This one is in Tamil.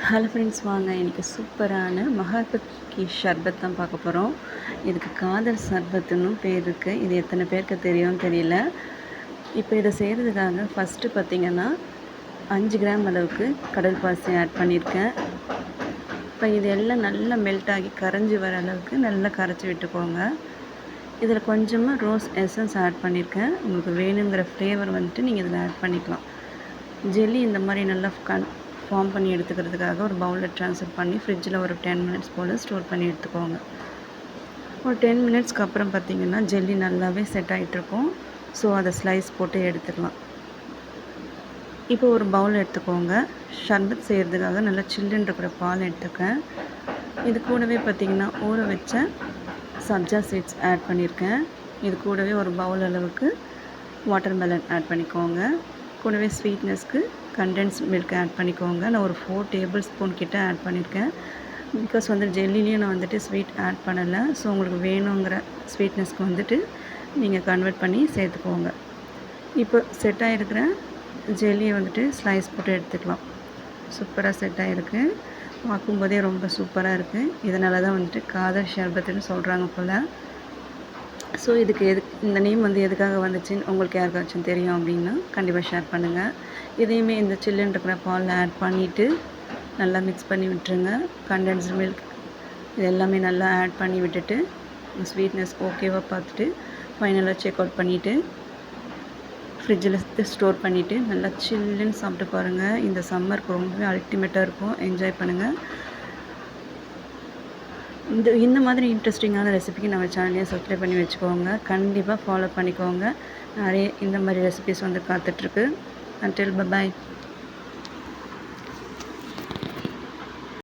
ஹலோ ஃப்ரெண்ட்ஸ், வாங்க இன்றைக்கி சூப்பரான மகாத்பி ஷர்பத் தான் பார்க்க போகிறோம். இதுக்கு காதல் சர்பத்துன்னு பேர் இருக்குது. இது எத்தனை பேருக்கு தெரியும்னு தெரியல. இப்போ இதை செய்கிறதுக்காக ஃபஸ்ட்டு பார்த்திங்கன்னா 5 கிராம் அளவுக்கு கடல் பாசி ஆட் பண்ணியிருக்கேன். இப்போ இது எல்லாம் நல்லா மெல்ட் ஆகி கரைஞ்சி வர அளவுக்கு நல்லா கரைச்சி விட்டுக்கோங்க. இதில் கொஞ்சமாக ரோஸ் எசன்ஸ் ஆட் பண்ணியிருக்கேன். உங்களுக்கு வேணுங்கிற ஃப்ளேவர் வந்துட்டு நீங்கள் இதில் ஆட் பண்ணிக்கலாம். ஜெல்லி இந்த மாதிரி நல்லா ஃபார்ம் பண்ணி எடுத்துக்கிறதுக்காக ஒரு பவுலில் ட்ரான்ஸ்ஃபர் பண்ணி ஃப்ரிட்ஜில் ஒரு 10 மினிட்ஸ் போல் ஸ்டோர் பண்ணி எடுத்துக்கோங்க. ஒரு 10 மினிட்ஸ்க்கு அப்புறம் பார்த்திங்கன்னா ஜெல்லி நல்லாவே செட் ஆகிட்ருக்கும். ஸோ அதை ஸ்லைஸ் போட்டு எடுத்துக்கலாம். இப்போ ஒரு பவுல் எடுத்துக்கோங்க. ஷர்பத் செய்கிறதுக்காக நல்லா சில்லுன்னு இருக்கிற பால் எடுத்துக்கேன். இது கூடவே பார்த்திங்கன்னா ஊற வச்ச சப்ஜா சீட்ஸ் ஆட் பண்ணியிருக்கேன். இது கூடவே ஒரு பவுல் அளவுக்கு வாட்டர் மெலன் ஆட் பண்ணிக்கோங்க. கூடவே ஸ்வீட்னஸ்க்கு கண்டென்ஸ் மில்க் ஆட் பண்ணிக்கோங்க. நான் ஒரு 4 டேபிள் ஸ்பூன் கிட்ட ஆட் பண்ணியிருக்கேன். பிகாஸ் ஜெல்லிலையும் நான் ஸ்வீட் ஆட் பண்ணலை. ஸோ உங்களுக்கு வேணுங்கிற ஸ்வீட்னஸ்க்கு நீங்கள் கன்வெர்ட் பண்ணி சேர்த்துக்கோங்க. இப்போ செட் ஆகிருக்கிற ஜெல்லியை ஸ்லைஸ் போட்டு எடுத்துக்கலாம். சூப்பராக செட் ஆகிருக்கு. பார்க்கும்போதே ரொம்ப சூப்பராக இருக்குது. இதனால தான் காதல் ஷர்பத்துன்னு சொல்கிறாங்க போல். ஸோ இதுக்கு இந்த நேம் எதுக்காக வந்துச்சுன்னு உங்களுக்கு யாருக்காச்சும் தெரியும் அப்படின்னா கண்டிப்பாக ஷேர் பண்ணுங்கள். இதையுமே இந்த சில்லுன்னு இருக்கிற பாலில் ஆட் பண்ணிவிட்டு நல்லா மிக்ஸ் பண்ணி விட்டுருங்க. கண்டென்ஸ்டு மில்க் இது எல்லாமே நல்லா ஆட் பண்ணி விட்டுட்டு ஸ்வீட்னஸ் ஓகேவாக பார்த்துட்டு ஃபைனலாக செக் அவுட் பண்ணிவிட்டு ஃப்ரிட்ஜில் ஸ்டோர் பண்ணிவிட்டு நல்லா சில்லுன்னு சாப்பிட்டு பாருங்கள். இந்த சம்மருக்கு ரொம்பவே அல்டிமேட்டாக இருக்கும். என்ஜாய் பண்ணுங்கள். இந்த மாதிரி இன்ட்ரெஸ்டிங்கான ரெசிபிக்கு நம்ம சேனலையும் சப்ஸ்கிரைப் பண்ணி வச்சுக்கோங்க. கண்டிப்பாக ஃபாலோ பண்ணிக்கோங்க. நிறைய இந்த மாதிரி ரெசிபிஸ் காத்துட்ருக்கு. Until bye bye.